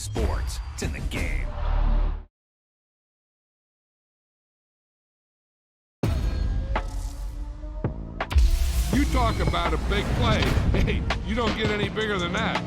sports. It's in the game. You talk about a big play. Hey, you don't get any bigger than that.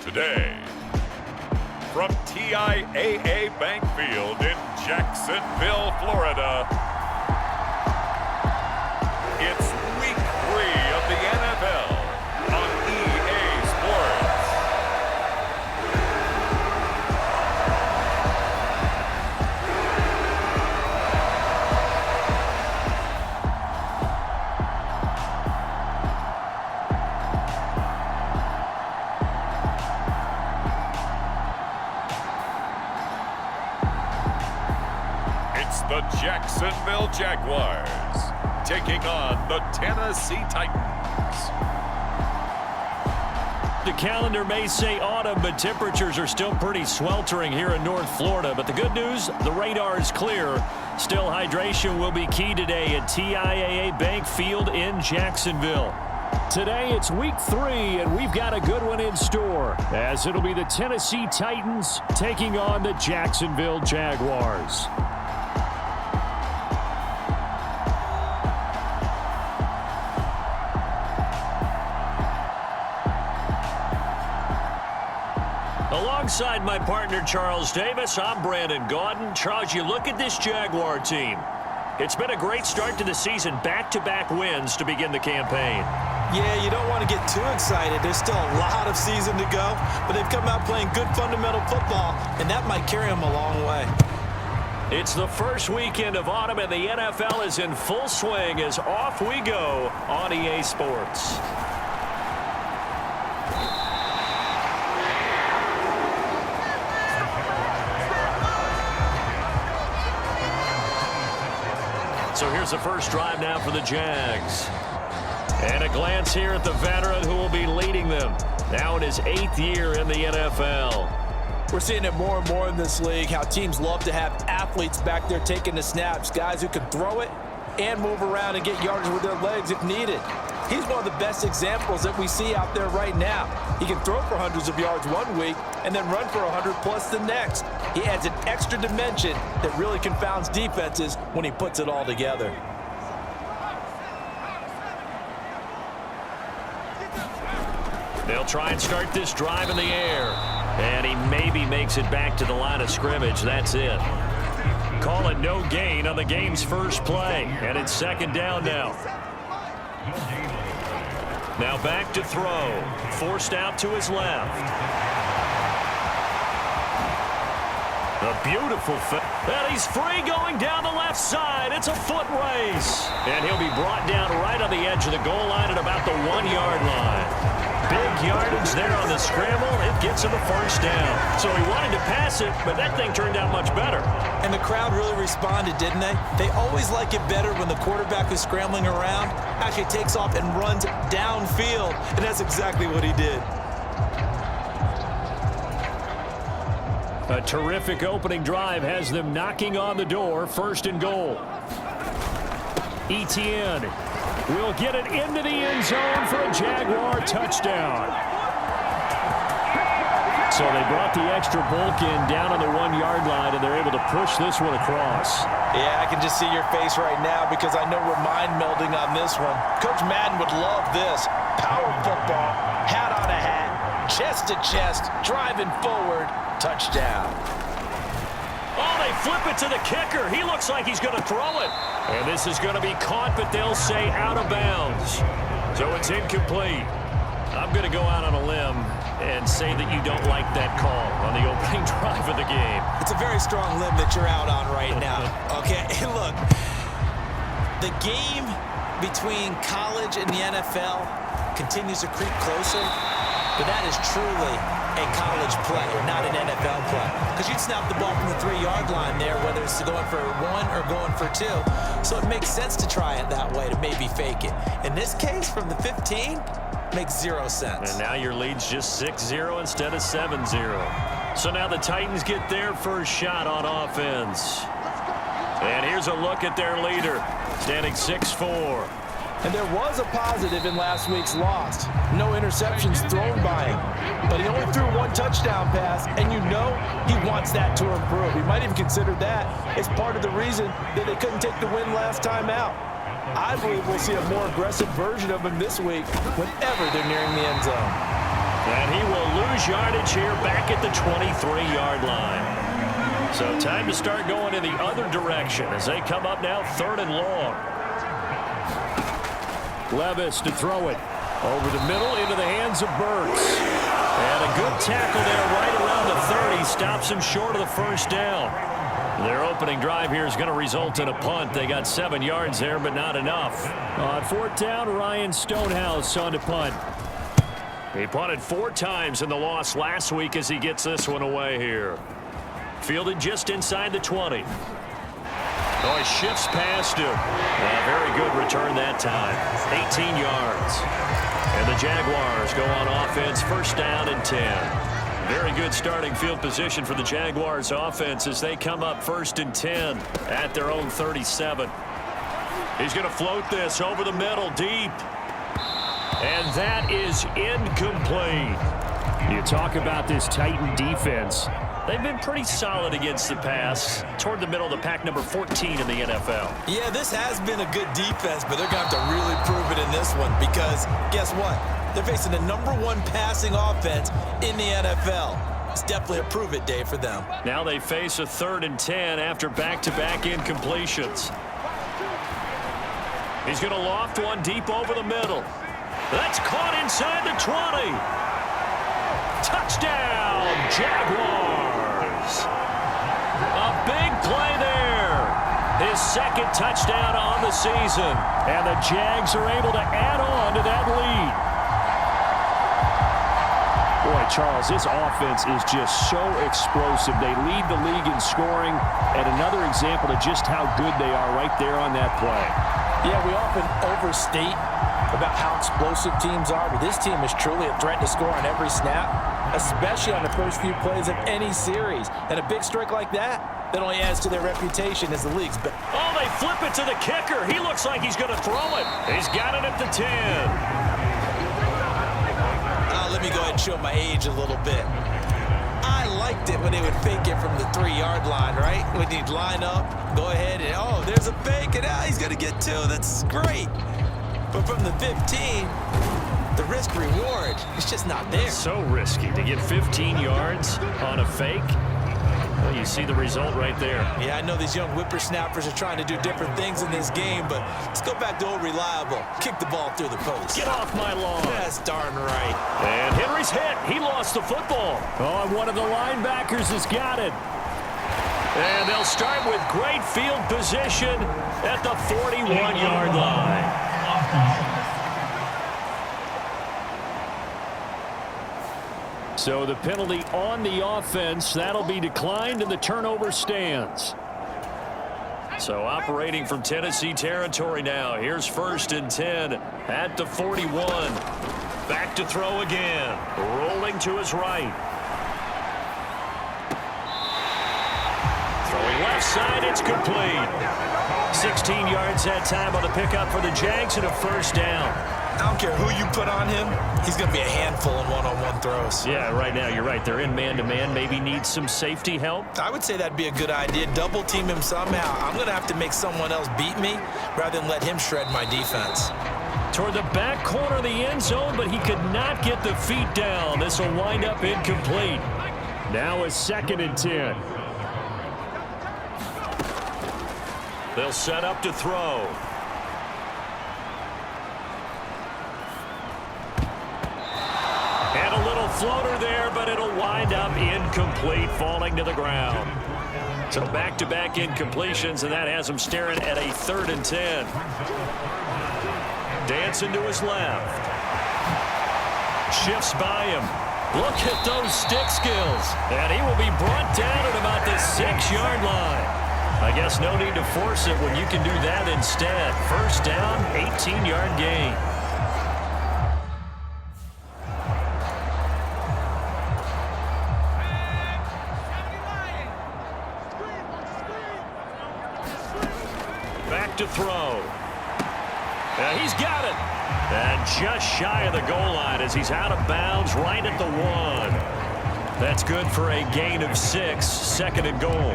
Today, from TIAA Bank Field in Jacksonville, Florida, it's Week 3 of the NFL on EA Sports. The Jacksonville Jaguars taking on the Tennessee Titans. The calendar may say autumn, but temperatures are still pretty sweltering here in North Florida. But the good news, the radar is clear. Still, hydration will be key today at TIAA Bank Field in Jacksonville. Today, it's Week 3, and we've got a good one in store, as it'll be the Tennessee Titans taking on the Jacksonville Jaguars. Alongside my partner, Charles Davis, I'm Brandon Gaudin. Charles, you look at this Jaguar team. It's been a great start to the season, back-to-back wins to begin the campaign. Yeah, you don't want to get too excited. There's still a lot of season to go, but they've come out playing good fundamental football, and that might carry them a long way. It's the first weekend of autumn, and the NFL is in full swing as off we go on EA Sports. So here's the first drive now for the Jags. And a glance here at the veteran who will be leading them. Now in his 8th year in the NFL. We're seeing it more and more in this league, how teams love to have athletes back there taking the snaps, guys who can throw it and move around and get yardage with their legs if needed. He's one of the best examples that we see out there right now. He can throw for hundreds of yards one week and then run for 100+ the next. He adds an extra dimension that really confounds defenses when he puts it all together. They'll try and start this drive in the air. And he maybe makes it back to the line of scrimmage. That's it. Call it no gain on the game's first play. And it's second down now. Now back to throw. Forced out to his left. A beautiful fit. And he's free going down the left side. It's a foot race. And he'll be brought down right on the edge of the goal line at about the 1-yard line. Big yardage there on the scramble. It gets him a first down. So he wanted to pass it, but that thing turned out much better. And the crowd really responded, didn't they? They always like it better when the quarterback is scrambling around, actually takes off and runs downfield, and that's exactly what he did. A terrific opening drive has them knocking on the door. First and goal. Etienne will get it into the end zone for a Jaguar touchdown. So they brought the extra bulk in down on the 1-yard line, and they're able to push this one across. Yeah, I can just see your face right now because I know we're mind melding on this one. Coach Madden would love this. Power football, hat on a hat, chest to chest, driving forward, touchdown. Oh, they flip it to the kicker. He looks like he's going to throw it. And this is going to be caught, but they'll say out of bounds. So it's incomplete. I'm going to go out on a limb and say that you don't like that call on the opening drive of the game. It's a very strong limb that you're out on right now. Okay, and look, the game between college and the NFL continues to creep closer, but that is truly a college play, not an NFL play. Because you'd snap the ball from the 3-yard line there, whether it's going for 1 or going for 2. So it makes sense to try it that way, to maybe fake it. In this case, from the 15, makes 0 sense. And now your lead's just 6-0 instead of 7-0. So now the Titans get their first shot on offense. And here's a look at their leader, standing 6'4". And there was a positive in last week's loss. No interceptions thrown by him. But he only threw 1 touchdown pass, and you know he wants that to improve. He might even consider that as part of the reason that they couldn't take the win last time out. I believe we'll see a more aggressive version of him this week whenever they're nearing the end zone. And he will lose yardage here back at the 23-yard line. So time to start going in the other direction as they come up now 3rd and long. Levis to throw it over the middle into the hands of Burks. And a good tackle there right around the 30. Stops him short of the first down. Their opening drive here is going to result in a punt. They got 7 yards there, but not enough. On 4th down, Ryan Stonehouse on to punt. He punted 4 times in the loss last week as he gets this one away here. Fielded just inside the 20. Oh, he shifts past him. Very good return that time. 18 yards. And the Jaguars go on offense, 1st down and 10. Very good starting field position for the Jaguars offense as they come up 1st and 10 at their own 37. He's going to float this over the middle deep. And that is incomplete. You talk about this Titan defense. They've been pretty solid against the pass. Toward the middle of the pack, number 14 in the NFL. Yeah, this has been a good defense, but they're going to have to really prove it in this one because guess what? They're facing the #1 passing offense in the NFL. It's definitely a prove-it day for them. Now they face a 3rd and 10 after back-to-back incompletions. He's going to loft one deep over the middle. That's caught inside the 20. Touchdown, Jaguars. A big play there. His 2nd touchdown on the season. And the Jags are able to add on to that lead. Boy, Charles, this offense is just so explosive. They lead the league in scoring, and another example of just how good they are right there on that play. Yeah, we often overstate about how explosive teams are, but this team is truly a threat to score on every snap, especially on the first few plays of any series. And a big strike like that only adds to their reputation as the league's best. Oh, they flip it to the kicker. He looks like he's going to throw it. He's got it at the 10. Let me go ahead and show my age a little bit. I liked it when they would fake it from the 3-yard line, right? When he'd line up, go ahead, and oh, there's a fake, and he's going to get 2. That's great. But from the 15, the risk-reward is just not there. It's so risky to get 15 yards on a fake. Well, you see the result right there. Yeah, I know these young whippersnappers are trying to do different things in this game, but let's go back to old reliable. Kick the ball through the post. Get off my lawn. That's darn right. And Henry's hit. He lost the football. Oh, and one of the linebackers has got it. And they'll start with great field position at the 41-yard line. So the penalty on the offense, that'll be declined, and the turnover stands. So operating from Tennessee territory now. Here's 1st and 10 at the 41. Back to throw again. Rolling to his right. Throwing left side, it's complete. 16 yards that time on the pickup for the Jags and a 1st down. I don't care who you put on him, he's going to be a handful in one-on-one throws. Yeah, right now you're right. They're in man-to-man. Maybe need some safety help. I would say that'd be a good idea. Double team him somehow. I'm going to have to make someone else beat me rather than let him shred my defense. Toward the back corner of the end zone, but he could not get the feet down. This will wind up incomplete. Now a 2nd and 10. They'll set up to throw. And a little floater there, but it'll wind up incomplete, falling to the ground. So back-to-back incompletions, and that has him staring at a 3rd and 10. Dancing to his left. Shifts by him. Look at those stick skills. And he will be brought down at about the 6-yard line. I guess no need to force it when you can do that instead. 1st down, 18-yard gain. Back to throw. And he's got it. And just shy of the goal line as he's out of bounds right at the 1. That's good for a gain of 6, 2nd and goal.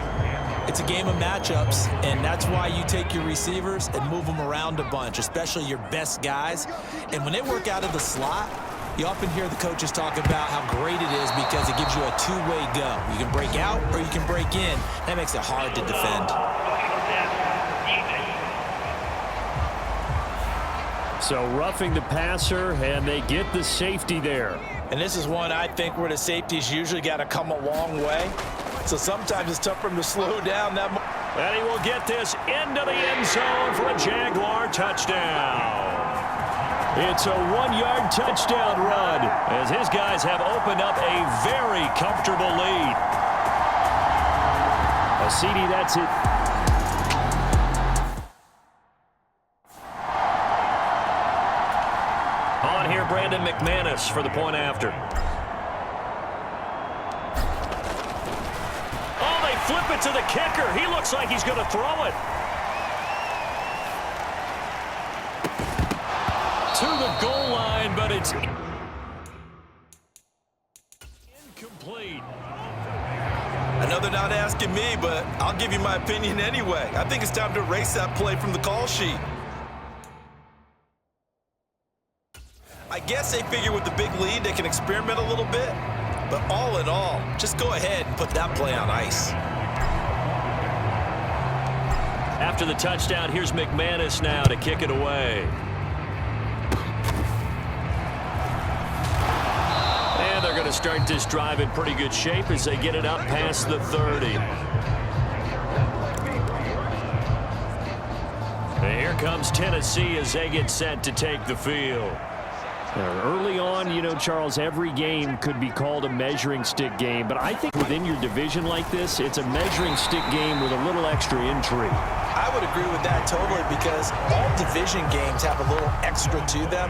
It's a game of matchups, and that's why you take your receivers and move them around a bunch, especially your best guys. And when they work out of the slot, you often hear the coaches talk about how great it is because it gives you a two-way go. You can break out or you can break in. That makes it hard to defend. So roughing the passer, and they get the safety there. And this is one I think where the safeties usually got to come a long way. So sometimes it's tough for him to slow down that much. And he will get this into the end zone for a Jaguar touchdown. It's a 1-yard touchdown run as his guys have opened up a very comfortable lead. A CD, that's it. On here, Brandon McManus for the point after. Flip it to the kicker. He looks like he's going to throw it. To the goal line, but it's incomplete. I know they're not asking me, but I'll give you my opinion anyway. I think it's time to erase that play from the call sheet. I guess they figure with the big lead they can experiment a little bit. But all in all, just go ahead and put that play on ice. After the touchdown, here's McManus now to kick it away. And they're going to start this drive in pretty good shape as they get it up past the 30. And here comes Tennessee as they get set to take the field. Early on, you know, Charles, every game could be called a measuring stick game, but I think within your division like this, it's a measuring stick game with a little extra intrigue. I would agree with that totally because all division games have a little extra to them.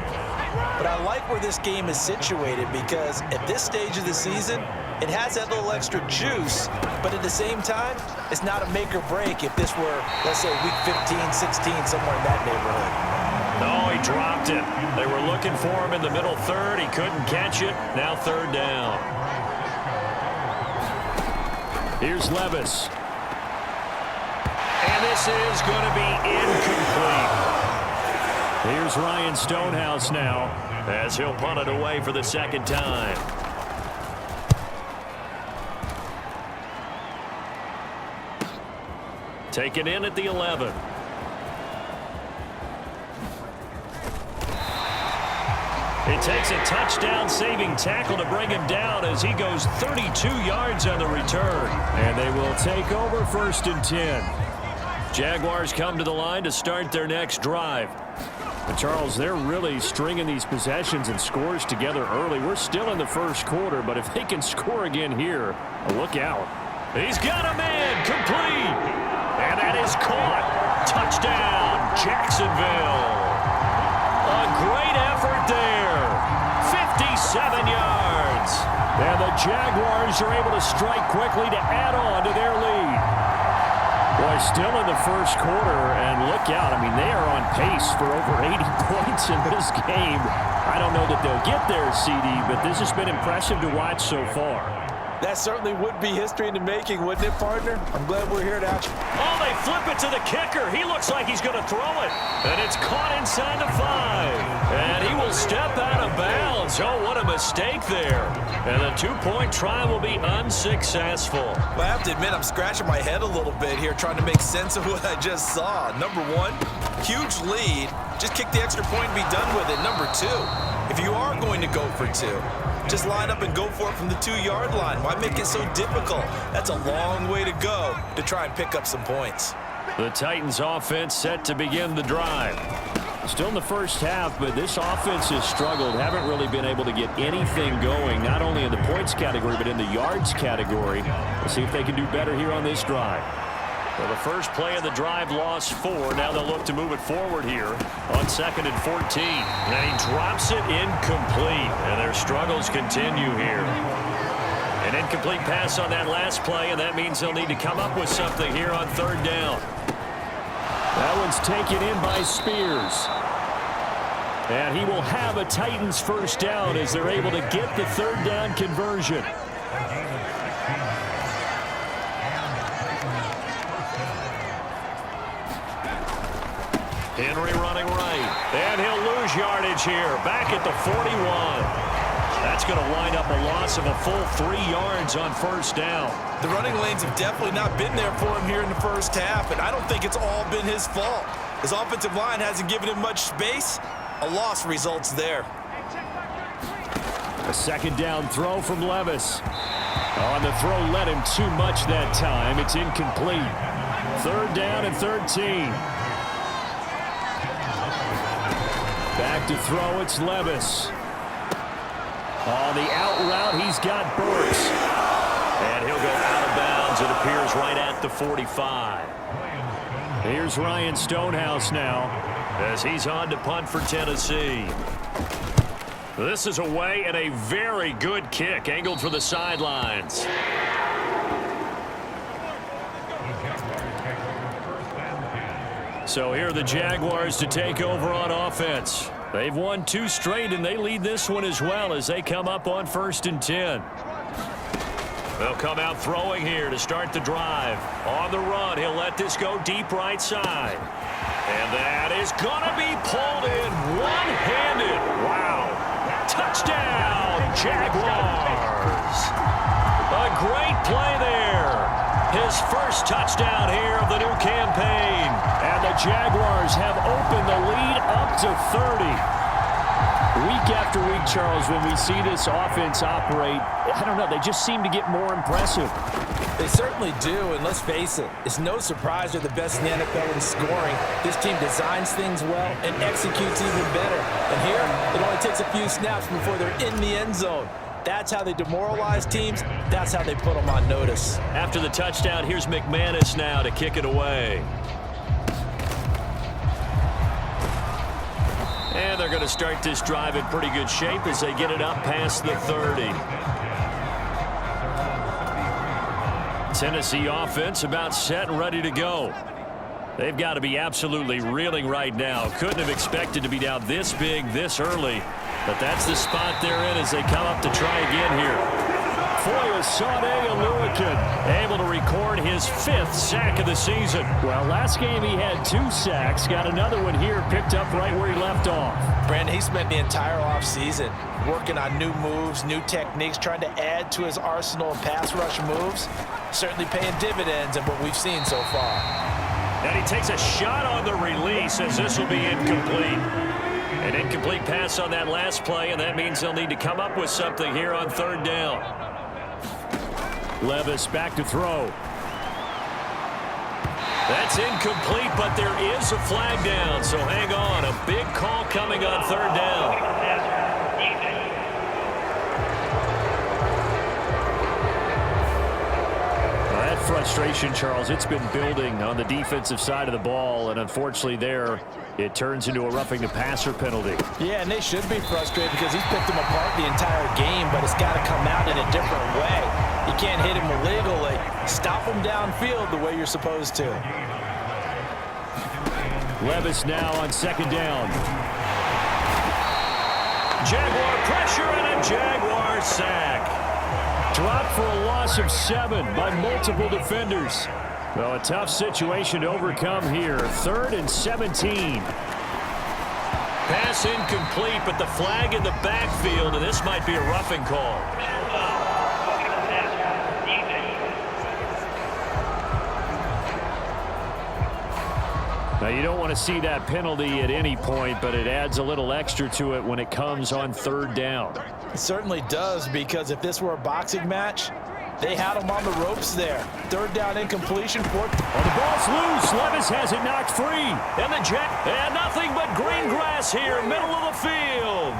But I like where this game is situated because at this stage of the season, it has that little extra juice, but at the same time, it's not a make or break if this were, let's say, week 15, 16, somewhere in that neighborhood. No, he dropped it. They were looking for him in the middle third. He couldn't catch it. Now 3rd down. Here's Levis. And this is going to be incomplete. Here's Ryan Stonehouse now as he'll punt it away for the 2nd time. Taken in at the 11. It takes a touchdown-saving tackle to bring him down as he goes 32 yards on the return. And they will take over 1st and 10. Jaguars come to the line to start their next drive. But Charles, they're really stringing these possessions and scores together early. We're still in the first quarter, but if they can score again here, look out. He's got a man, complete. And that is caught. Touchdown, Jacksonville. A great effort there. 57 yards. And the Jaguars are able to strike quickly to add on to their lead. Boy, still in the first quarter, and look out. I mean, they are on pace for over 80 points in this game. I don't know that they'll get there, CD, but this has been impressive to watch so far. That certainly would be history in the making, wouldn't it, partner? I'm glad we're here to action. Oh, they flip it to the kicker. He looks like he's going to throw it. And it's caught inside the 5. And he will step out of bounds. Oh, what a mistake there. And the two-point try will be unsuccessful. Well, I have to admit, I'm scratching my head a little bit here trying to make sense of what I just saw. Number one, huge lead. Just kick the extra point and be done with it. Number two, if you are going to go for two, just line up and go for it from the 2-yard line. Why make it so difficult? That's a long way to go to try and pick up some points. The Titans offense set to begin the drive. Still in the first half, but this offense has struggled. Haven't really been able to get anything going, not only in the points category, but in the yards category. Let's see if they can do better here on this drive. Well, the first play of the drive lost 4. Now they'll look to move it forward here on 2nd and 14. And he drops it incomplete. And their struggles continue here. An incomplete pass on that last play, and that means they'll need to come up with something here on 3rd down. That one's taken in by Spears. And he will have a Titans first down as they're able to get the 3rd down conversion. Henry running right, and he'll lose yardage here, back at the 41. That's going to wind up a loss of a full 3 yards on 1st down. The running lanes have definitely not been there for him here in the first half, and I don't think it's all been his fault. His offensive line hasn't given him much space. A loss results there. A 2nd down throw from Levis. On the throw led him too much that time. It's incomplete. 3rd down and 13. Back to throw, it's Levis. On the out route, he's got Burks. And he'll go out of bounds, it appears, right at the 45. Here's Ryan Stonehouse now as he's on to punt for Tennessee. This is away and a very good kick, angled for the sidelines. So here are the Jaguars to take over on offense. They've won 2 straight, and they lead this one as well as they come up on 1st and 10. They'll come out throwing here to start the drive. On the run, he'll let this go deep right side. And that is going to be pulled in one-handed. Wow. Touchdown, Jaguars. A great play there. His first touchdown here of the new campaign. And the Jaguars have opened the lead up to 30. Week after week, Charles, when we see this offense operate, I don't know, they just seem to get more impressive. They certainly do, and let's face it, it's no surprise they're the best in the NFL in scoring. This team designs things well and executes even better. And here, it only takes a few snaps before they're in the end zone. That's how they demoralize teams. That's how they put them on notice. After the touchdown, here's McManus now to kick it away. And they're going to start this drive in pretty good shape as they get it up past the 30. Tennessee offense about set and ready to go. They've got to be absolutely reeling right now. Couldn't have expected to be down this big this early. But that's the spot they're in as they come up to try again here. Foyesade Oluokun able to record his 5th sack of the season. Well, last game he had 2 sacks. Got another one here picked up right where he left off. Brandon, he spent the entire offseason working on new moves, new techniques, trying to add to his arsenal of pass rush moves. Certainly paying dividends in what we've seen so far. And he takes a shot on the release as this will be incomplete. An incomplete pass on that last play, and that means they'll need to come up with something here on 3rd down. Levis back to throw. That's incomplete, but there is a flag down, so hang on. A big call coming on third down. That frustration, Charles, it's been building on the defensive side of the ball, and unfortunately there it turns into a roughing the passer penalty. Yeah, and they should be frustrated because he's picked them apart the entire game, but it's got to come out in a different way. You can't hit him illegally. Stop him downfield the way you're supposed to. Levis now on second down. Jaguar pressure and a Jaguar sack. Dropped for a loss of 7 by multiple defenders. Well, a tough situation to overcome here. 3rd and 17. Pass incomplete, but the flag in the backfield, and this might be a roughing call. Now, you don't want to see that penalty at any point, but it adds a little extra to it when it comes on third down. It certainly does, because if this were a boxing match, they had him on the ropes there. Third down incompletion. Fourth. Oh, the ball's loose. Levis has it knocked free. And the and nothing but green grass here, middle of the field.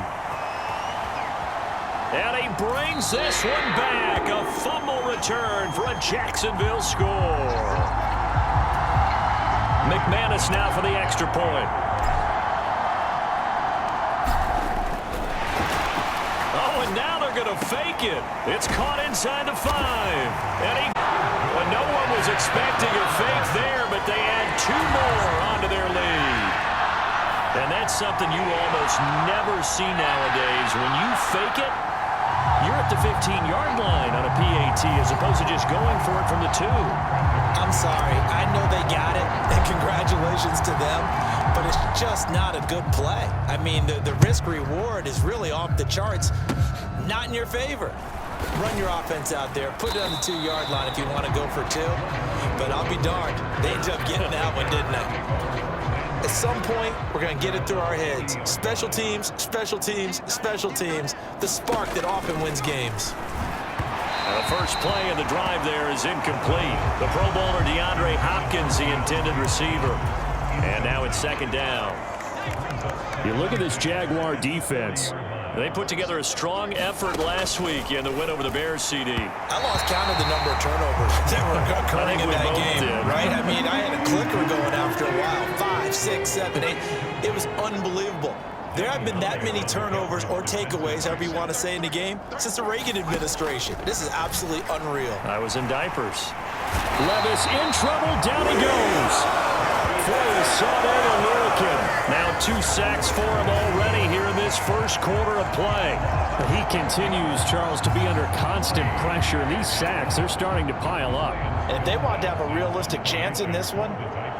And he brings this one back. A fumble return for a Jacksonville score. McManus now for the extra point. Oh, and now they're going to fake it. It's caught inside the 5. And well, no one was expecting a fake there, but they add 2 more onto their lead. And that's something you almost never see nowadays. When you fake it, you're at the 15-yard line on a PAT as opposed to just going for it from the 2. I'm sorry. I know they got it, and congratulations to them, but it's just not a good play. I mean, the risk-reward is really off the charts, not in your favor. Run your offense out there. Put it on the 2-yard line if you want to go for 2, but I'll be darned. They ended up getting that one, didn't they? At some point, we're going to get it through our heads. Special teams, special teams, special teams, the spark that often wins games. The first play of the drive there is incomplete. The Pro Bowler DeAndre Hopkins, the intended receiver. And now it's second down. You look at this Jaguar defense. They put together a strong effort last week in the win over the Bears, CD. I lost count of the number of turnovers that were occurring in that game, right? I mean, I had a clicker going after a while. 5, 6, 7, 8. It was unbelievable. There have been that many turnovers or takeaways, however you want to say, in the game since the Reagan administration. This is absolutely unreal. I was in diapers. Levis in trouble. Down he goes. Foy saw that American. Now 2 sacks for him already here in this first quarter of play. But he continues, Charles, to be under constant pressure. And these sacks, they're starting to pile up. And if they want to have a realistic chance in this one,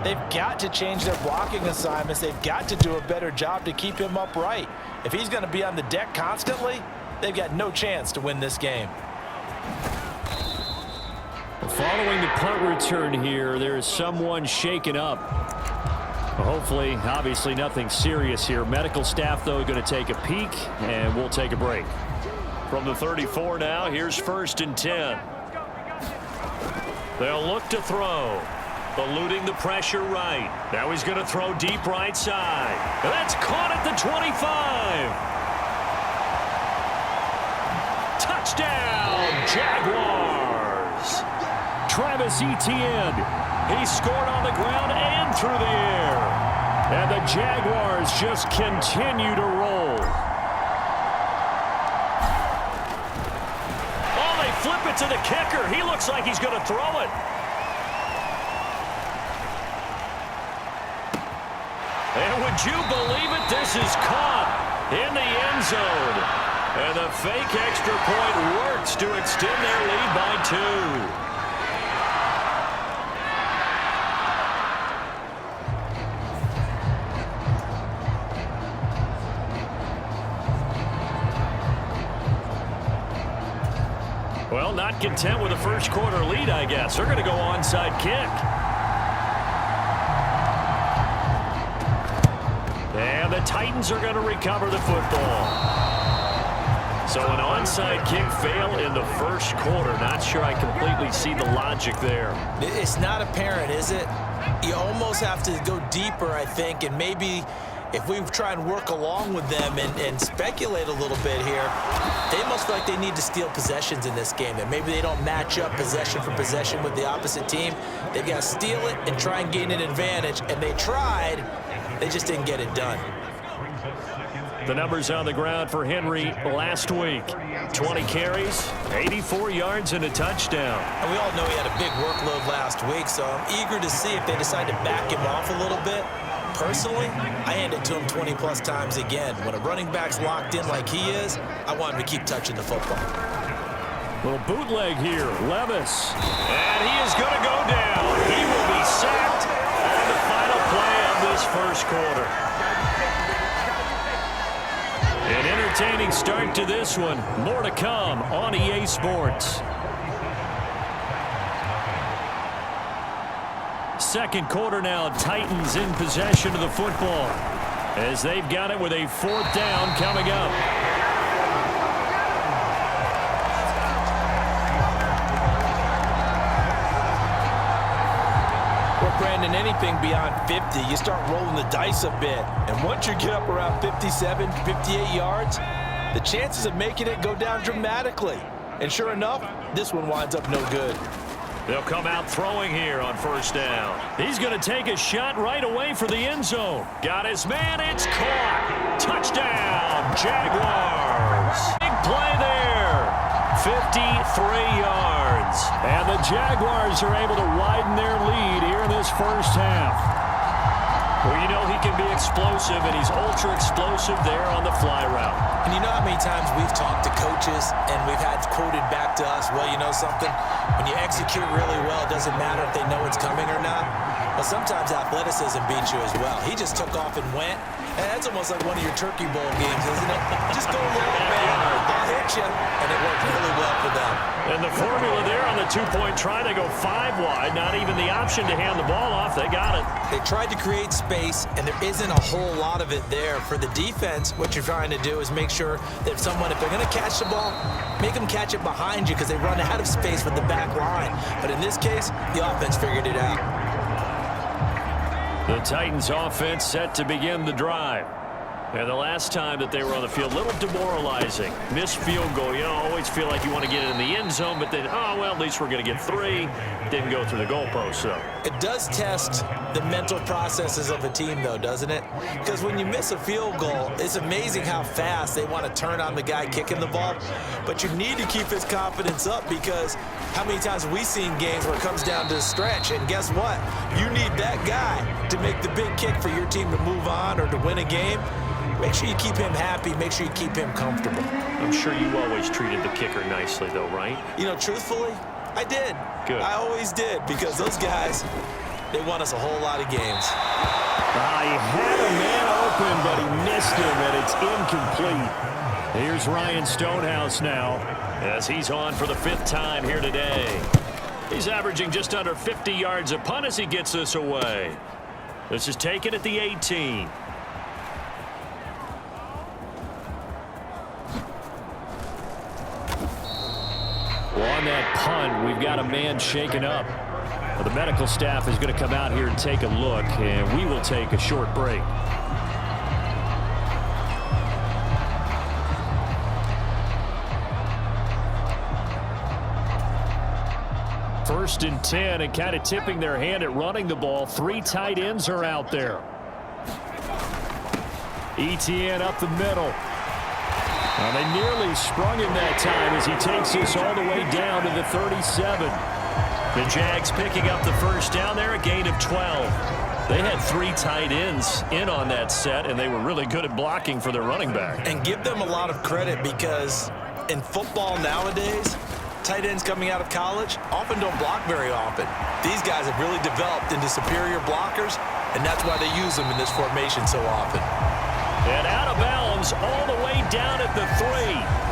they've got to change their blocking assignments. They've got to do a better job to keep him upright. If he's going to be on the deck constantly, they've got no chance to win this game. Following the punt return here, there is someone shaken up. Hopefully, obviously nothing serious here. Medical staff, though, going to take a peek, and we'll take a break. From the 34 now, here's 1st and 10. They'll look to throw. Eluding the pressure right. Now he's going to throw deep right side. And that's caught at the 25. Touchdown, Jaguars. Travis Etienne. He scored on the ground and through the air. And the Jaguars just continue to roll. Oh, they flip it to the kicker. He looks like he's going to throw it. And would you believe it? This is caught in the end zone. And the fake extra point works to extend their lead by 2. Well, not content with a first quarter lead, I guess. They're going to go onside kick. And the Titans are going to recover the football. So an onside kick fail in the first quarter. Not sure I completely see the logic there. It's not apparent, is it? You almost have to go deeper, I think, and maybe if we try and work along with them and speculate a little bit here, they must feel like they need to steal possessions in this game, and maybe they don't match up possession for possession with the opposite team. They've got to steal it and try and gain an advantage, and they tried. They just didn't get it done. The numbers on the ground for Henry last week. 20 carries, 84 yards, and a touchdown. And we all know he had a big workload last week, so I'm eager to see if they decide to back him off a little bit. Personally, I hand it to him 20-plus times again. When a running back's locked in like he is, I want him to keep touching the football. Little bootleg here, Levis. And he is going to go down. He will be sacked on the final play of this first quarter. An entertaining start to this one. More to come on EA Sports. Second quarter now, Titans in possession of the football as they've got it with a fourth down coming up. Well, Brandon, anything beyond 50, you start rolling the dice a bit. And once you get up around 57, 58 yards, the chances of making it go down dramatically. And sure enough, this one winds up no good. They'll come out throwing here on first down. He's going to take a shot right away for the end zone. Got his man. It's caught. Touchdown, Jaguars. Big play there. 53 yards. And the Jaguars are able to widen their lead here in this first half. Well, you know he can be explosive, and he's ultra-explosive there on the fly route. And you know how many times we've talked to coaches and we've had quoted back to us, well, you know something? When you execute really well, it doesn't matter if they know it's coming or not. But sometimes athleticism beats you as well. He just took off and went. And that's almost like one of your Turkey Bowl games, isn't it? Just go long, man. I'll hit you. And it worked really well for them. And the formula there on the two-point try, they go 5 wide. Not even the option to hand the ball off. They got it. They tried to create space, and there isn't a whole lot of it there. For the defense, what you're trying to do is make sure that if they're going to catch the ball, make them catch it behind you because they run out of space with the back line. But in this case, the offense figured it out. The Titans offense set to begin the drive. And the last time that they were on the field, a little demoralizing. Missed field goal. You always feel like you want to get it in the end zone, but then, oh, well, at least we're going to get 3. Didn't go through the goalpost, though. It does test the mental processes of a team, though, doesn't it? Because when you miss a field goal, it's amazing how fast they want to turn on the guy kicking the ball. But you need to keep his confidence up because how many times have we seen games where it comes down to a stretch, and guess what? You need that guy to make the big kick for your team to move on or to win a game. Make sure you keep him happy. Make sure you keep him comfortable. I'm sure you always treated the kicker nicely, though, right? You know, truthfully, I did. Good. I always did because those guys, they won us a whole lot of games. He had a man open, but he missed him, and it's incomplete. Here's Ryan Stonehouse now as he's on for the 5th time here today. He's averaging just under 50 yards a punt as he gets this away. This is taken at the 18. Well, on that punt, we've got a man shaken up. Well, the medical staff is going to come out here and take a look, and we will take a short break. First and 10, and kind of tipping their hand at running the ball. 3 tight ends are out there. ETN up the middle. Well, they nearly sprung him that time as he takes this all the way down to the 37. The Jags picking up the first down there, a gain of 12. They had 3 tight ends in on that set, and they were really good at blocking for their running back. And give them a lot of credit because in football nowadays, tight ends coming out of college often don't block very often. These guys have really developed into superior blockers, and that's why they use them in this formation so often. And out of bounds all the way down at the 3.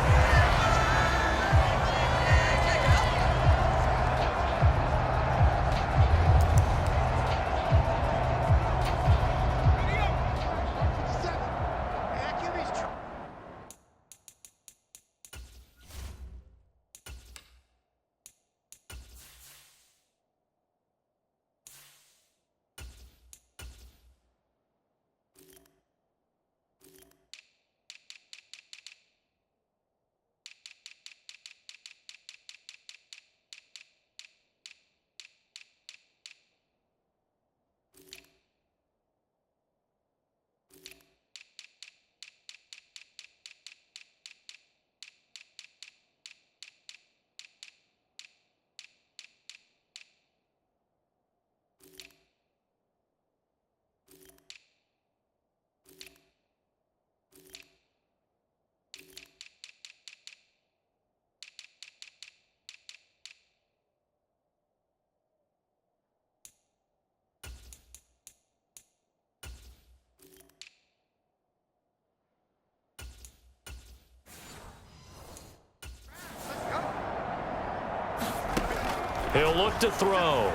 He'll look to throw.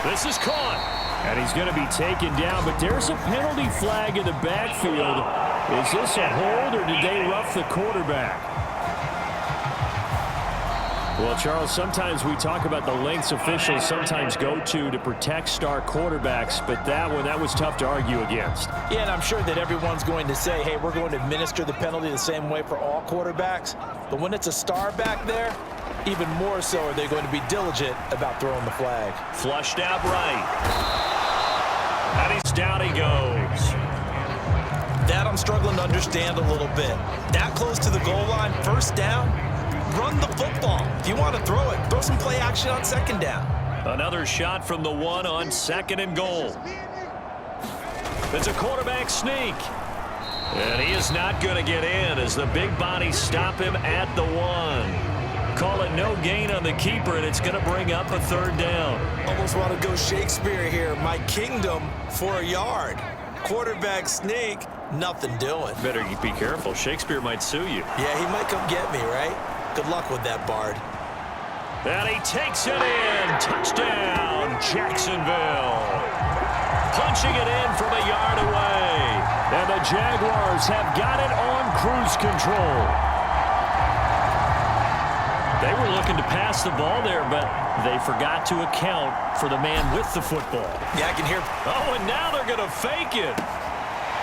This is caught. And he's going to be taken down, but there's a penalty flag in the backfield. Is this a hold, or did they rough the quarterback? Well, Charles, sometimes we talk about the lengths officials sometimes go to protect star quarterbacks, but that was tough to argue against. Yeah, and I'm sure that everyone's going to say, hey, we're going to administer the penalty the same way for all quarterbacks. But when it's a star back there, even more so are they going to be diligent about throwing the flag. Flushed out right. And he's down he goes. That I'm struggling to understand a little bit. That close to the goal line, first down, run the football. If you want to throw it, throw some play action on second down. Another shot from the one on second and goal. It's a quarterback sneak. And he is not going to get in as the big bodies stop him at the one. Call it no gain on the keeper, and it's going to bring up a third down. Almost want to go Shakespeare here. My kingdom for a yard. Quarterback sneak, nothing doing. Better be careful. Shakespeare might sue you. Yeah, he might come get me, right? Good luck with that, Bard. And he takes it in. Touchdown, Jacksonville. Punching it in from a yard away. And the Jaguars have got it on cruise control. They were looking to pass the ball there, but they forgot to account for the man with the football. Yeah, I can hear. Oh, and now they're going to fake it.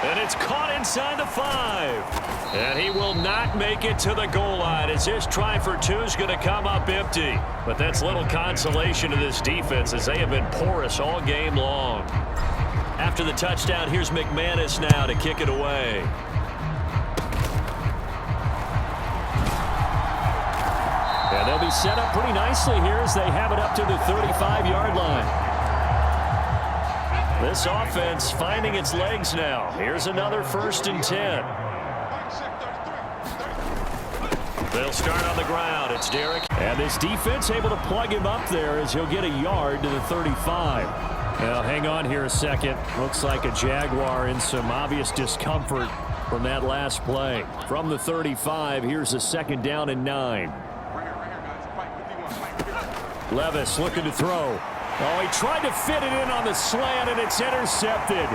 And it's caught inside the 5. And he will not make it to the goal line as his try for 2 is going to come up empty. But that's little consolation to this defense as they have been porous all game long. After the touchdown, here's McManus now to kick it away. And they'll be set up pretty nicely here as they have it up to the 35-yard line. This offense finding its legs now. Here's another 1st and 10. They'll start on the ground. It's Derrick. And this defense able to plug him up there as he'll get a yard to the 35. Now, hang on here a second. Looks like a Jaguar in some obvious discomfort from that last play. From the 35, here's a 2nd down and 9. Levis looking to throw. Oh, he tried to fit it in on the slant, and it's intercepted.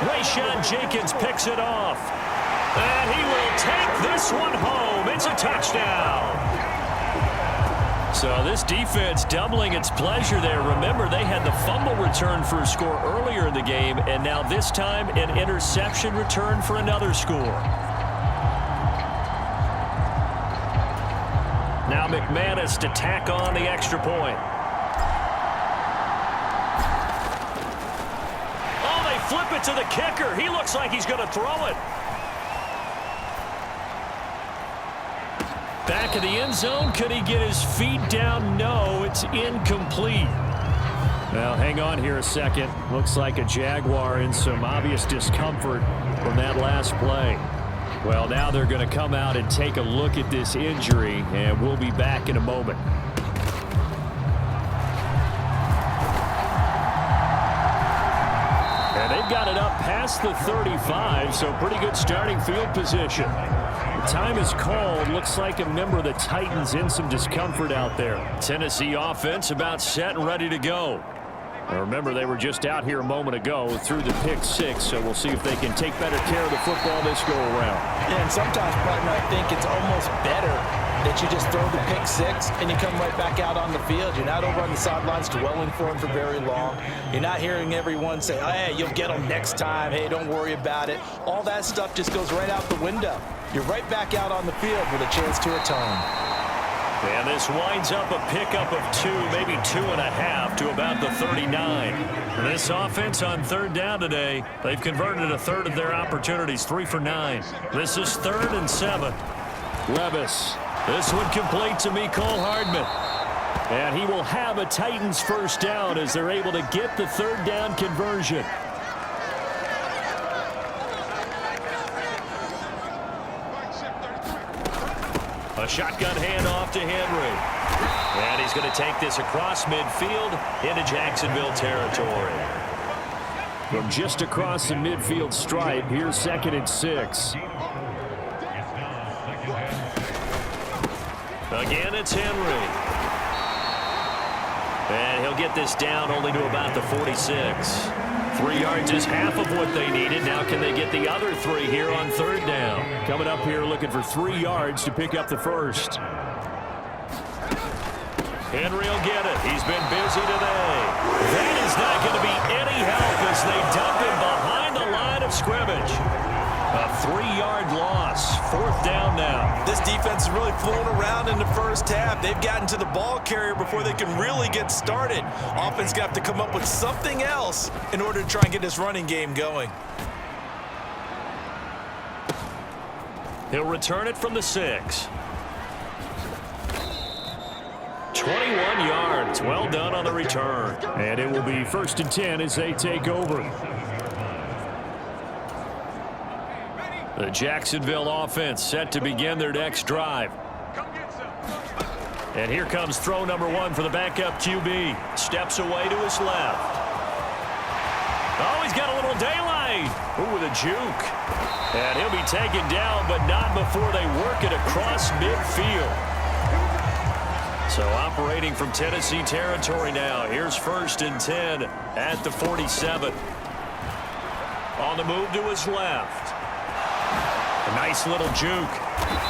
Rayshawn Jenkins picks it off. And he will take this one home. It's a touchdown. So this defense doubling its pleasure there. Remember, they had the fumble return for a score earlier in the game, and now this time an interception return for another score. Now McManus to tack on the extra point. Oh, they flip it to the kicker. He looks like he's going to throw it. Back of the end zone. Could he get his feet down? No, it's incomplete. Now, hang on here a second. Looks like a Jaguar in some obvious discomfort from that last play. Well, now they're going to come out and take a look at this injury, and we'll be back in a moment. And they've got it up past the 35, so pretty good starting field position. The time is called. Looks like a member of the Titans in some discomfort out there. Tennessee offense about set and ready to go. Now remember, they were just out here a moment ago through the pick-6, so we'll see if they can take better care of the football this go-around. Yeah, and sometimes, partner, I think it's almost better that you just throw the pick-6 and you come right back out on the field. You're not over on the sidelines dwelling for him for very long. You're not hearing everyone say, oh, hey, you'll get him next time. Hey, don't worry about it. All that stuff just goes right out the window. You're right back out on the field with a chance to atone. And this winds up a pickup of 2, maybe 2.5 to about the 39. This offense on 3rd down today, they've converted a third of their opportunities, 3 for 9. This is 3rd and 7. Levis. This one complete to Mecole Hardman. And he will have a Titans 1st down as they're able to get the 3rd down conversion. A shotgun handoff to Henry. And he's going to take this across midfield into Jacksonville territory. From just across the midfield stripe, here's 2nd and 6. Again, it's Henry. And he'll get this down only to about the 46. 3 yards is half of what they needed. Now can they get the other 3 here on 3rd down? Coming up here looking for 3 yards to pick up the first. Henry will get it. He's been busy today. That is not going to be any help as they dump him behind the line of scrimmage. A 3-yard loss. 4th down now. This defense is really fooling around in the first half. They've gotten to the ball carrier before they can really get started. Offense got to come up with something else in order to try and get this running game going. He'll return it from the 6. 21 yards. Well done on the return. And it will be 1st and 10 as they take over. The Jacksonville offense set to begin their next drive. And here comes throw number 1 for the backup QB. Steps away to his left. Oh, he's got a little daylight. Ooh, with a juke. And he'll be taken down, but not before they work it across midfield. So operating from Tennessee territory now. Here's 1st and 10 at the 47. On the move to his left. A nice little juke.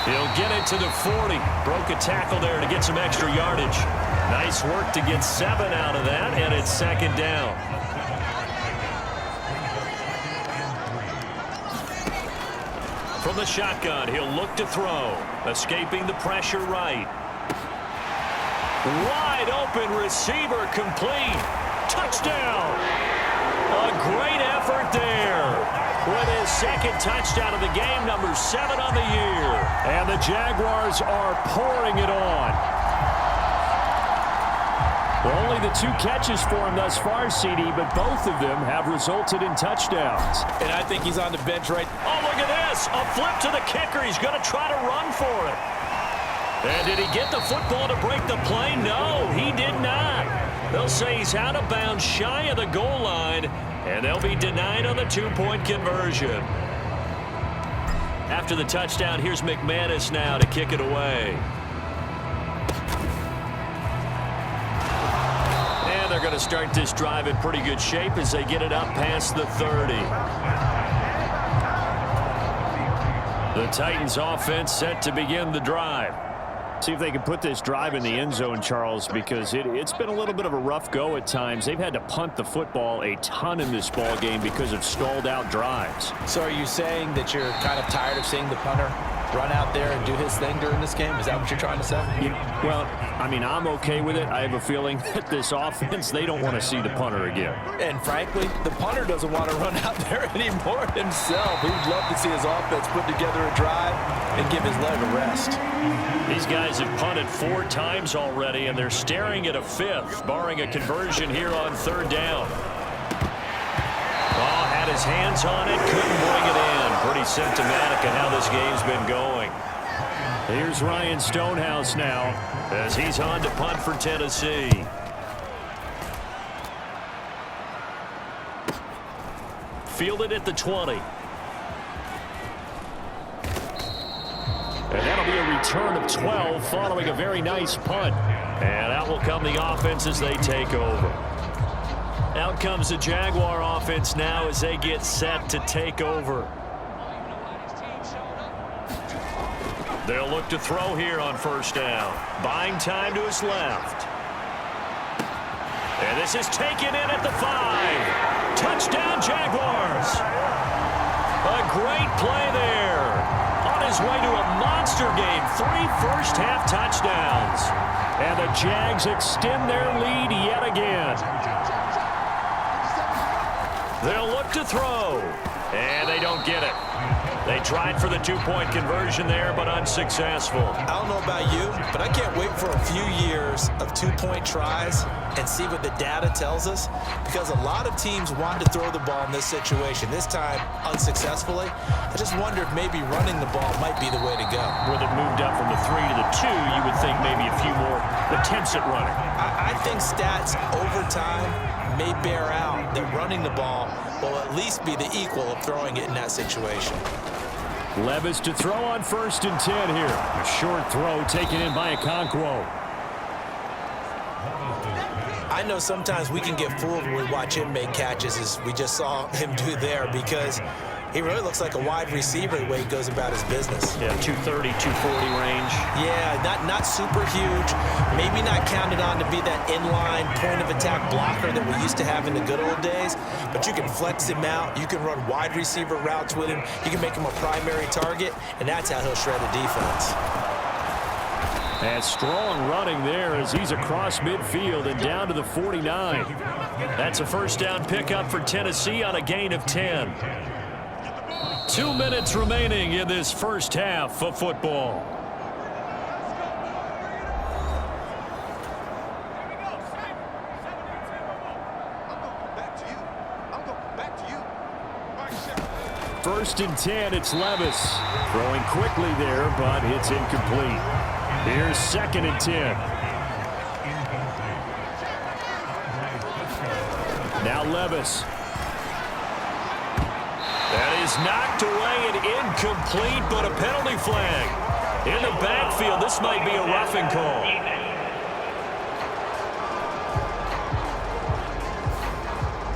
He'll get it to the 40. Broke a tackle there to get some extra yardage. Nice work to get 7 out of that, and it's 2nd down. From the shotgun, he'll look to throw. Escaping the pressure right. Wide open receiver complete. Touchdown. A great effort there. With his 2nd touchdown of the game, number 7 on the year. And the Jaguars are pouring it on. Only the 2 catches for him thus far, CD, but both of them have resulted in touchdowns. And I think he's on the bench right. Oh, look at this. A flip to the kicker. He's going to try to run for it. And did he get the football to break the play? No, he did not. They'll say he's out of bounds shy of the goal line, and they'll be denied on the 2-point conversion. After the touchdown, here's McManus now to kick it away. And they're going to start this drive in pretty good shape as they get it up past the 30. The Titans offense set to begin the drive. See if they can put this drive in the end zone, Charles, because it's been a little bit of a rough go at times. They've had to punt the football a ton in this ball game because of stalled out drives. So are you saying that you're kind of tired of seeing the punter run out there and do his thing during this game? Is that what you're trying to say? Well, I mean, I'm okay with it. I have a feeling that this offense, they don't want to see the punter again. And frankly, the punter doesn't want to run out there anymore himself. He would love to see his offense put together a drive and give his leg a rest. These guys have punted 4 times already, and they're staring at a 5th, barring a conversion here on 3rd down. Oh, had his hands on it, couldn't bring it in. Pretty symptomatic of how this game's been going. Here's Ryan Stonehouse now as he's on to punt for Tennessee. Fielded at the 20. And that'll be a return of 12 following a very nice punt. And out will come the offense as they take over. Out comes the Jaguar offense now as they get set to take over. They'll look to throw here on 1st down. Buying time to his left. And this is taken in at the 5. Touchdown, Jaguars. A great play there. On his way to a monster game. 3 first-half touchdowns. And the Jags extend their lead yet again. They'll look to throw. And they don't get it. They tried for the 2-point conversion there, but unsuccessful. I don't know about you, but I can't wait for a few years of 2-point tries and see what the data tells us, because a lot of teams want to throw the ball in this situation, this time unsuccessfully. I just wonder if maybe running the ball might be the way to go. With it moved up from the 3 to the 2, you would think maybe a few more attempts at running. I think stats over time may bear out that running the ball will at least be the equal of throwing it in that situation. Levis to throw on 1st and 10 here. A short throw taken in by Okonkwo. I know sometimes we can get fooled when we watch him make catches, as we just saw him do there, because he really looks like a wide receiver the way he goes about his business. Yeah, 230, 240 range. Yeah, not super huge. Maybe not counted on to be that inline point-of-attack blocker that we used to have in the good old days, but you can flex him out. You can run wide receiver routes with him. You can make him a primary target, and that's how he'll shred a defense. And strong running there as he's across midfield and down to the 49. That's a first down pickup for Tennessee on a gain of 10. 2 minutes remaining in this first half of football. First and 10, it's Levis. Throwing quickly there, but it's incomplete. Here's 2nd and 10. Now Levis. That is knocked away and incomplete, but a penalty flag. In the backfield, this might be a roughing call.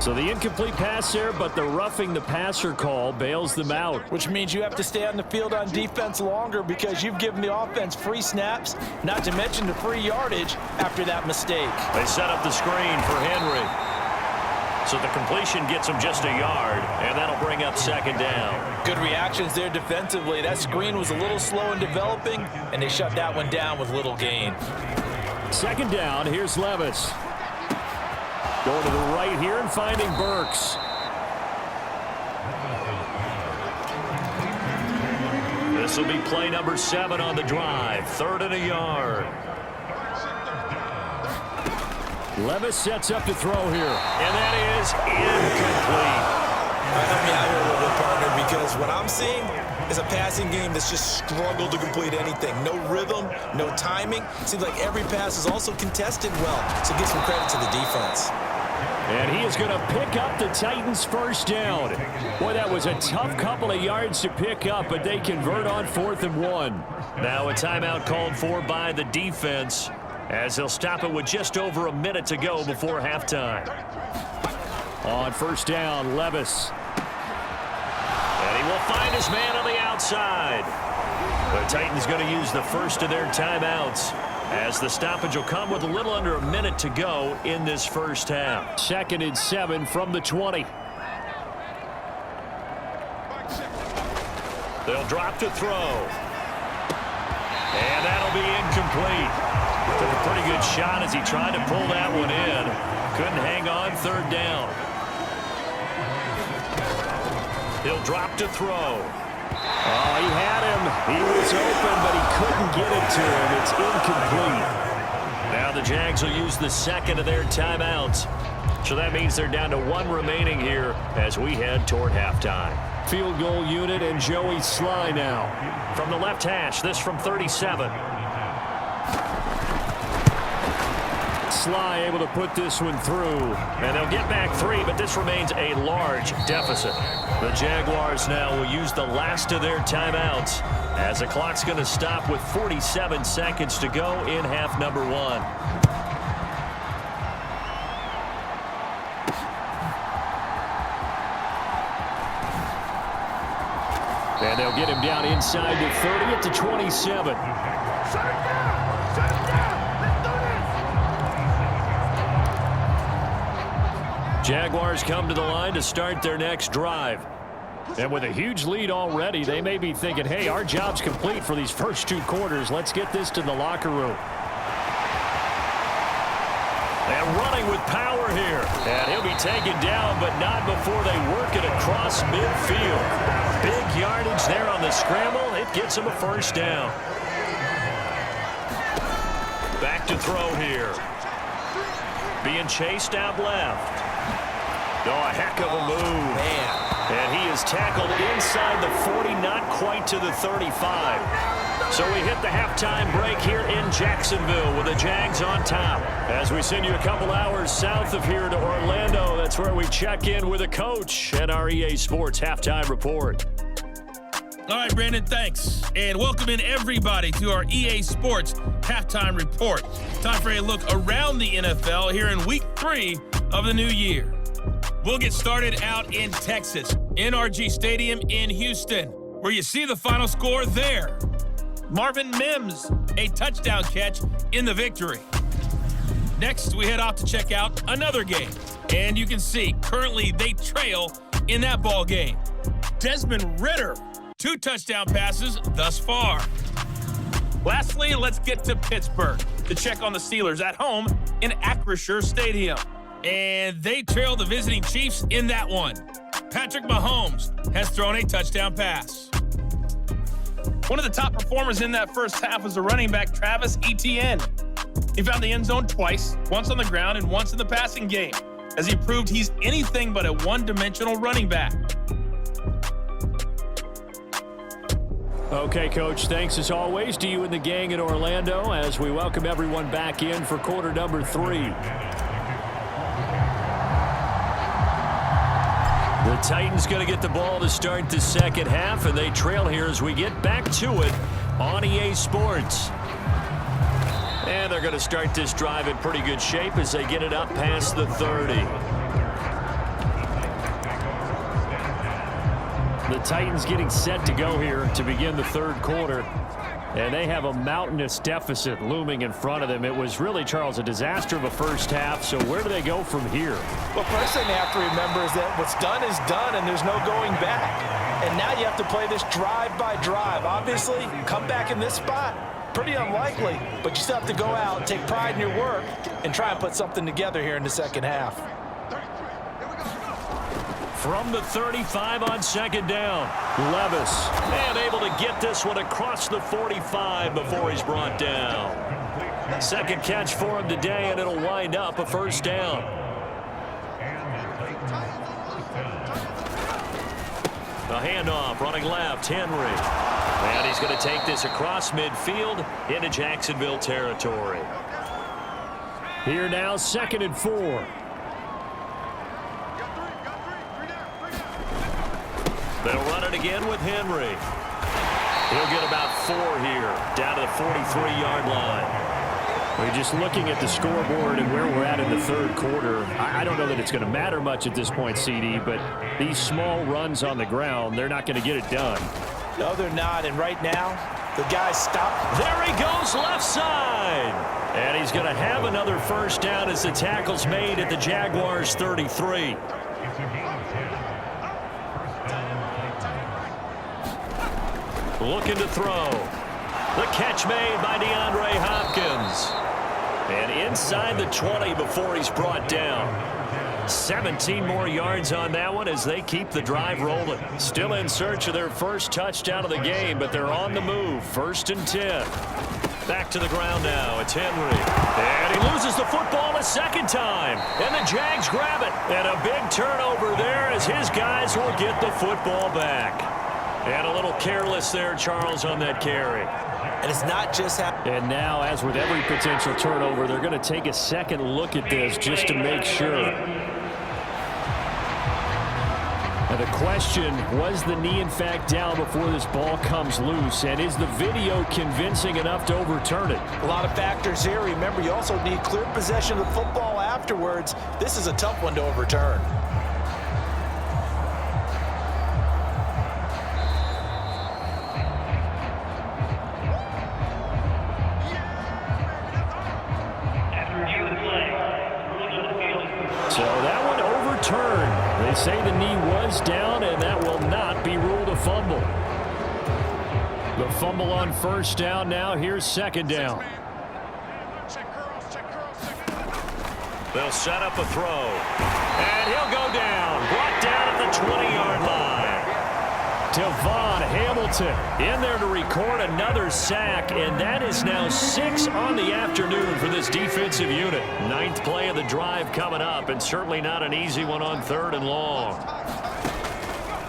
So the incomplete pass there, but the roughing the passer call bails them out. Which means you have to stay on the field on defense longer because you've given the offense free snaps, not to mention the free yardage after that mistake. They set up the screen for Henry. So the completion gets him just a yard, and that'll bring up 2nd down. Good reactions there defensively. That screen was a little slow in developing, and they shut that one down with little gain. 2nd down, here's Levis. Going to the right here and finding Burks. This will be play number 7 on the drive. 3rd and a yard. Levis sets up to throw here. And that is incomplete. Help me out here a little bit, partner, because what I'm seeing is a passing game that's just struggled to complete anything. No rhythm, no timing. Seems like every pass is also contested well. So give some credit to the defense. And he is going to pick up the Titans' first down. Boy, that was a tough couple of yards to pick up, but they convert on 4th and 1. Now a timeout called for by the defense, as they'll stop it with just over a minute to go before halftime. On 1st down, Levis. And he will find his man on the outside. The Titans going to use the first of their timeouts, as the stoppage will come with a little under a minute to go in this first half. 2nd and 7 from the 20. They'll drop to throw. And that'll be incomplete. Took a pretty good shot as he tried to pull that one in. Couldn't hang on. 3rd down. He'll drop to throw. Oh, he had him. He was open, but he couldn't get it to him. It's incomplete. Now the Jags will use the 2nd of their timeouts. So that means they're down to 1 remaining here as we head toward halftime. Field goal unit and Joey Sly now. From the left hash, this from 37. Sly able to put this one through. And they'll get back 3, but this remains a large deficit. The Jaguars now will use the last of their timeouts, as the clock's going to stop with 47 seconds to go in half number 1. And they'll get him down inside the 30 at the 27. Jaguars come to the line to start their next drive. And with a huge lead already, they may be thinking, hey, our job's complete for these first 2 quarters. Let's get this to the locker room. And running with power here. And he'll be taken down, but not before they work it across midfield. Big yardage there on the scramble. It gets him a first down. Back to throw here. Being chased out left. Oh, a heck of a move. Man. And he is tackled inside the 40, not quite to the 35. So we hit the halftime break here in Jacksonville with the Jags on top. As we send you a couple hours south of here to Orlando, that's where we check in with a coach at our EA Sports Halftime Report. All right, Brandon, thanks. And welcome in everybody to our EA Sports Halftime Report. Time for a look around the NFL here in Week 3 of the new year. We'll get started out in Texas, NRG Stadium in Houston, where you see the final score there. Marvin Mims, a touchdown catch in the victory. Next, we head off to check out another game. And you can see, currently they trail in that ball game. Desmond Ridder, 2 touchdown passes thus far. Lastly, let's get to Pittsburgh to check on the Steelers at home in Acrisure Stadium. And they trail the visiting Chiefs in that one. Patrick Mahomes has thrown a touchdown pass. One of the top performers in that first half was the running back Travis Etienne. He found the end zone twice, once on the ground and once in the passing game, as he proved he's anything but a one-dimensional running back. Okay, Coach, thanks as always to you and the gang in Orlando as we welcome everyone back in for quarter number 3. The Titans going to get the ball to start the second half, and they trail here as we get back to it on EA Sports. And they're going to start this drive in pretty good shape as they get it up past the 30. The Titans getting set to go here to begin the third quarter. And they have a mountainous deficit looming in front of them. It was really, Charles, a disaster of a first half. So where do they go from here? Well, first thing they have to remember is that what's done is done and there's no going back. And now you have to play this drive by drive. Obviously, come back in this spot, pretty unlikely. But you still have to go out, take pride in your work, and try and put something together here in the second half. From the 35 on second down, Levis, and able to get this one across the 45 before he's brought down. Second catch for him today, and it'll wind up a first down. A handoff, running left, Henry. And he's going to take this across midfield into Jacksonville territory. Here now, 2nd and 4. They'll run it again with Henry. He'll get about 4 here, down to the 43-yard line. We're just looking at the scoreboard and where we're at in the third quarter. I don't know that it's going to matter much at this point, CD, but these small runs on the ground, they're not going to get it done. No, they're not. And right now, the guy stopped. There he goes, left side. And he's going to have another first down as the tackle's made at the Jaguars' 33. Looking to throw. The catch made by DeAndre Hopkins. And inside the 20 before he's brought down. 17 more yards on that one as they keep the drive rolling. Still in search of their first touchdown of the game, but they're on the move. 1st and 10. Back to the ground now. It's Henry. And he loses the football a second time. And the Jags grab it. And a big turnover there as his guys will get the football back. And a little careless there, Charles, on that carry. And it's not just happening. And now, as with every potential turnover, they're going to take a second look at this just to make sure. And the question, was the knee in fact down before this ball comes loose? And is the video convincing enough to overturn it? A lot of factors here. Remember, you also need clear possession of the football afterwards. This is a tough one to overturn. So that one overturned. They say the knee was down, and that will not be ruled a fumble. The fumble on first down now. Here's second down. They'll set up a throw. And he'll go down. Brought down at the 20-yard line. Devon Hamilton in there to record another sack, and that is now 6 on the afternoon for this defensive unit. 9th play of the drive coming up, and certainly not an easy one on 3rd and long.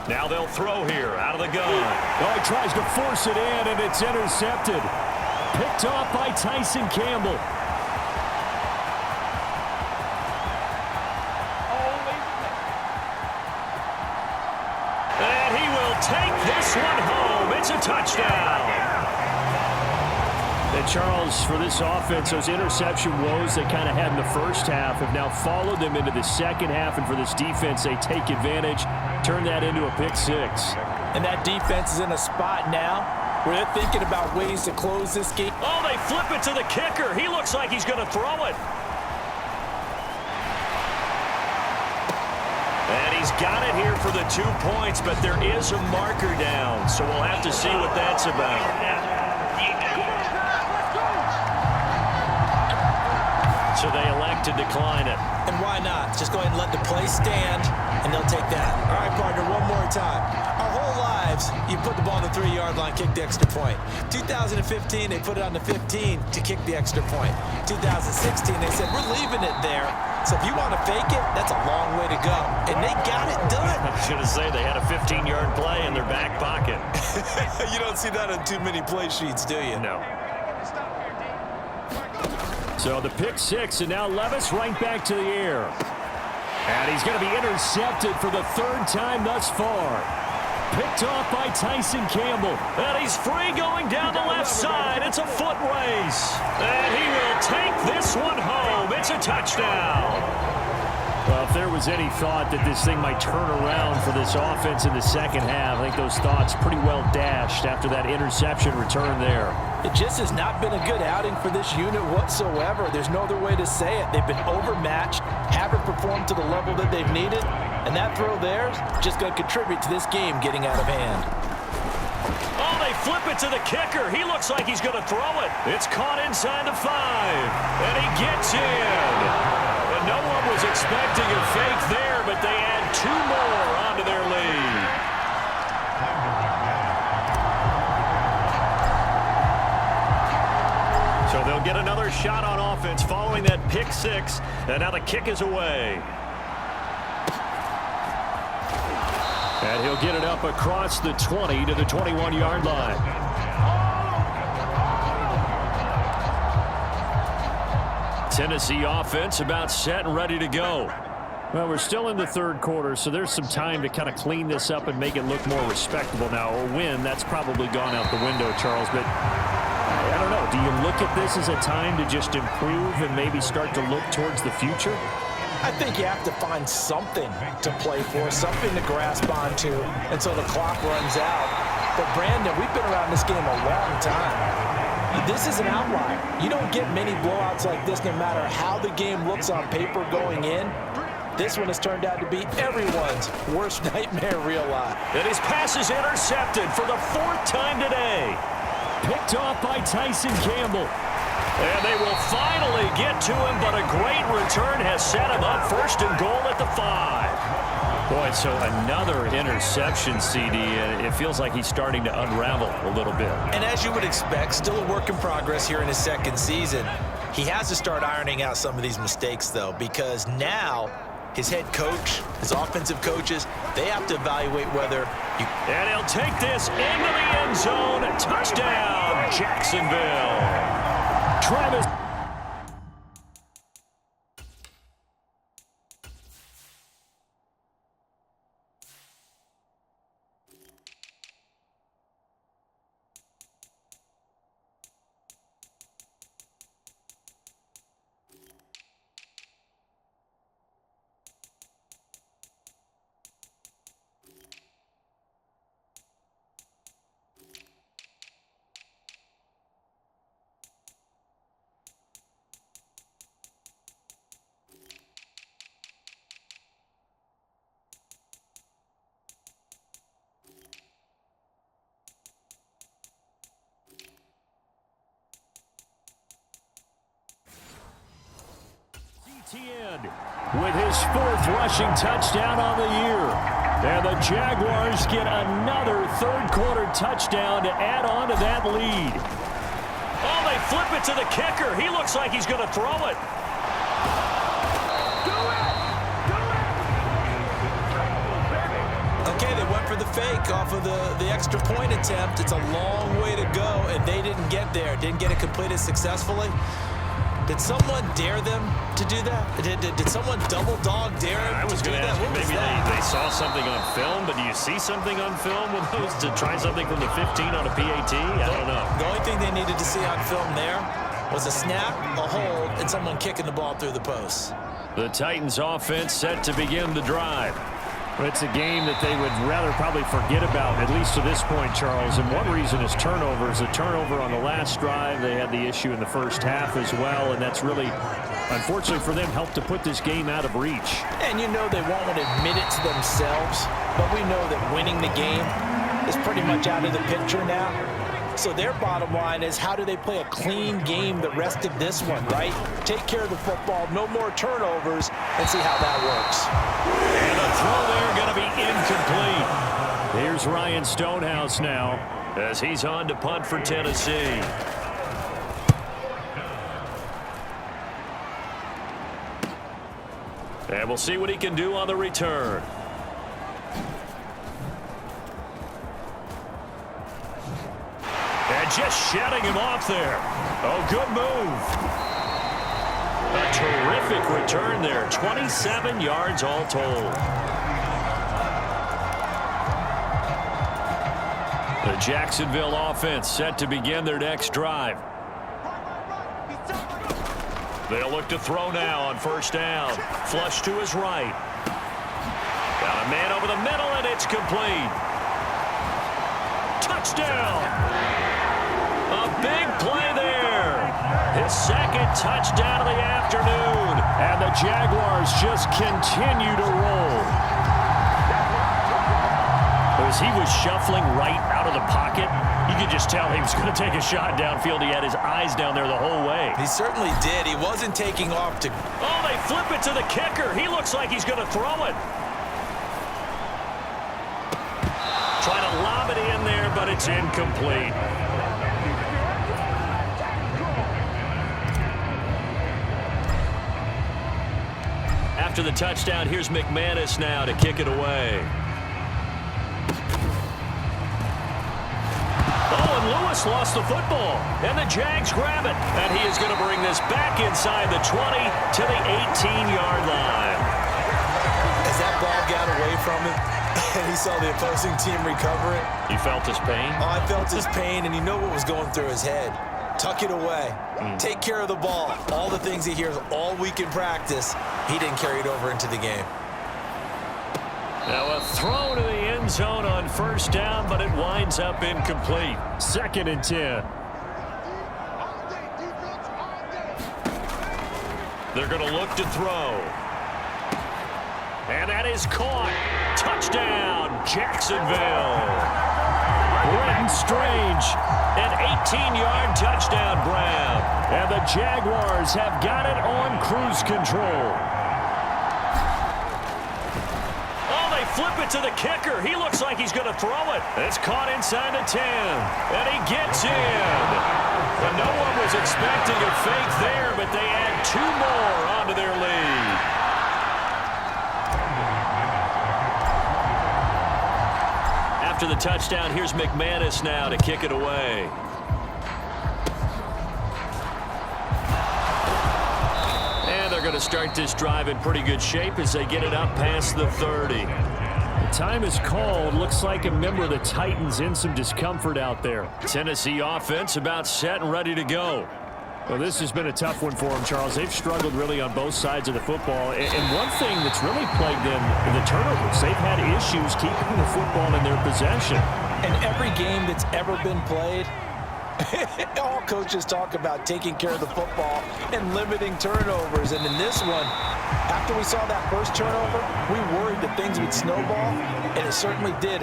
Now they'll throw here out of the gun. Oh, he tries to force it in, and it's intercepted. Picked off by Tyson Campbell. And he will take this one home. touchdown. And Charles, for this offense, those interception woes they kind of had in the first half have now followed them into the second half. And for this defense, they take advantage, turn that into a pick six. And that defense is in a spot now where they're thinking about ways to close this game. Oh, they flip it to the kicker. He looks like he's going to throw it. And he's got it here for the 2 points, but there is a marker down. So we'll have to see what that's about. So they elect to decline it. And why not? Just go ahead and let the play stand, and they'll take that. All right, partner, one more time. Our whole lives, you put the ball on the 3-yard line, kick the extra point. 2015, they put it on the 15 to kick the extra point. 2016, they said, we're leaving it there. So if you want to fake it, that's a long way to go. And they got it done. I was going to say, they had a 15-yard play in their back pocket. You don't see that on too many play sheets, do you? No. So the pick six, and now Levis right back to the air. And he's going to be intercepted for the third time thus far. Picked off by Tyson Campbell. And he's free going down the left side. It's a foot race. And he will take this one home. It's a touchdown. Well, if there was any thought that this thing might turn around for this offense in the second half, I think those thoughts pretty well dashed after that interception return there. It just has not been a good outing for this unit whatsoever. There's no other way to say it. They've been overmatched, haven't performed to the level that they've needed, and that throw there is just going to contribute to this game getting out of hand. Oh, they flip it to the kicker. He looks like he's going to throw it. It's caught inside the 5, and he gets in. And no one was expecting a fake there, but they add 2 more onto their lead. So they'll get another shot on offense following that pick six, and now the kick is away. And he'll get it up across the 20 to the 21-yard line. Tennessee offense about set and ready to go. Well, we're still in the third quarter, so there's some time to kind of clean this up and make it look more respectable now. A win, that's probably gone out the window, Charles, but I don't know. Do you look at this as a time to just improve and maybe start to look towards the future? I think you have to find something to play for, something to grasp onto until the clock runs out. But, Brandon, we've been around this game a long time. This is an outlier. You don't get many blowouts like this no matter how the game looks on paper going in. This one has turned out to be everyone's worst nightmare real life. And his pass is intercepted for the 4th time today. Picked off by Tyson Campbell. And they will finally get to him, but a great return has set him up 1st and goal at the 5. Boy, so another interception, CD, and it feels like he's starting to unravel a little bit. And as you would expect, still a work in progress here in his 2nd season. He has to start ironing out some of these mistakes, though, because now his head coach, his offensive coaches, they have to evaluate whether you... And he'll take this into the end zone. Touchdown, Jacksonville. Travis. With his 4th rushing touchdown on the year. And the Jaguars get another third-quarter touchdown to add on to that lead. Oh, they flip it to the kicker. He looks like he's going to throw it. Okay, they went for the fake off of the extra point attempt. It's a long way to go, and they didn't get there. Didn't get it completed successfully. Did someone dare them to do that? Did someone double dog dare them I was to do going to that? ask you, What was maybe that? they saw something on film, but do you see something on film with those to try something from the 15 on a PAT? I don't know. The only thing they needed to see on film there was a snap, a hold, and someone kicking the ball through the post. The Titans offense set to begin the drive. But it's a game that they would rather probably forget about, at least to this point, Charles. And one reason is turnovers. A turnover on the last drive. They had the issue in the first half as well, and that's really, unfortunately for them, helped to put this game out of reach. And you know they won't admit it to themselves, but we know that winning the game is pretty much out of the picture now. So their bottom line is, how do they play a clean game the rest of this one, right? Take care of the football, no more turnovers, and see how that works. And the throw there going to be incomplete. Here's Ryan Stonehouse now as he's on to punt for Tennessee. And we'll see what he can do on the return. And just shutting him off there. Oh, good move. A terrific return there. 27 yards all told. The Jacksonville offense set to begin their next drive. They'll look to throw now on first down. Flush to his right. Got a man over the middle, and it's complete. Touchdown! A big play there. His second touchdown of the afternoon. And the Jaguars just continue to roll. As he was shuffling right out of the pocket, you could just tell he was going to take a shot downfield. He had his eyes down there the whole way. He certainly did. He wasn't taking off to... Oh, they flip it to the kicker. He looks like he's going to throw it. Trying to lob it in there, but it's incomplete. After the touchdown, here's McManus now to kick it away. Oh, and Lewis lost the football, and the Jags grab it. And he is going to bring this back inside the 20 to the 18-yard line. As that ball got away from him, and he saw the opposing team recover it. You felt his pain? Oh, I felt his pain, and you know what was going through his head. Tuck it away. Take care of the ball. All the things he hears all week in practice, he didn't carry it over into the game. Now a throw to the end zone on first down, but it winds up incomplete. 2nd and 10. They're going to look to throw. And that is caught. Touchdown, Jacksonville. Brenton Strange. An 18-yard touchdown grab. And the Jaguars have got it on cruise control. Oh, they flip it to the kicker. He looks like he's going to throw it. It's caught inside the 10. And he gets in. And no one was expecting a fake there, but they add 2 more onto their lead. After the touchdown, here's McManus now to kick it away. And they're going to start this drive in pretty good shape as they get it up past the 30. The time is called. Looks like a member of the Titans in some discomfort out there. Tennessee offense about set and ready to go. Well, this has been a tough one for them, Charles. They've struggled really on both sides of the football. And one thing that's really plagued them in the turnovers, they've had issues keeping the football in their possession. And every game that's ever been played, all coaches talk about taking care of the football and limiting turnovers. And in this one, after we saw that first turnover, we worried that things would snowball, and it certainly did.